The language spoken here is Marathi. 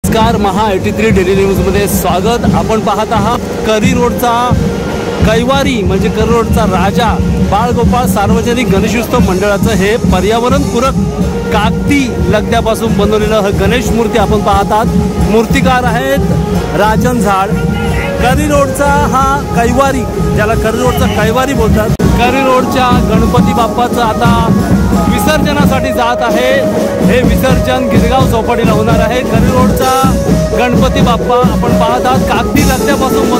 नमस्कार, महा 83 डेली न्यूजमध्ये स्वागत। आपण पाहत आहात करी रोडचा कैवारी म्हणजे करी रोडचा राजा बाळगोपाळ सार्वजनिक गणेशोत्सव मंडळाचं हे पर्यावरणपूरक कागदी लगद्यापासून बनवलेलं हे गणेश मूर्ती आपण पाहत आहात। मूर्तिकार आहेत राजन झाड। करी रोडचा हा कैवारी, ज्याला करी रोडचा कैवारी बोलतात, करी रोडच्या गणपती बाप्पाचं आता विसर्जनासाठी जात आहे। हे विसर्जन गिरगाव चौपाटीला होणार आहे। करी रोडचा गणपती बाप्पा आपण पाहत आहात कागदी लगद्यापासून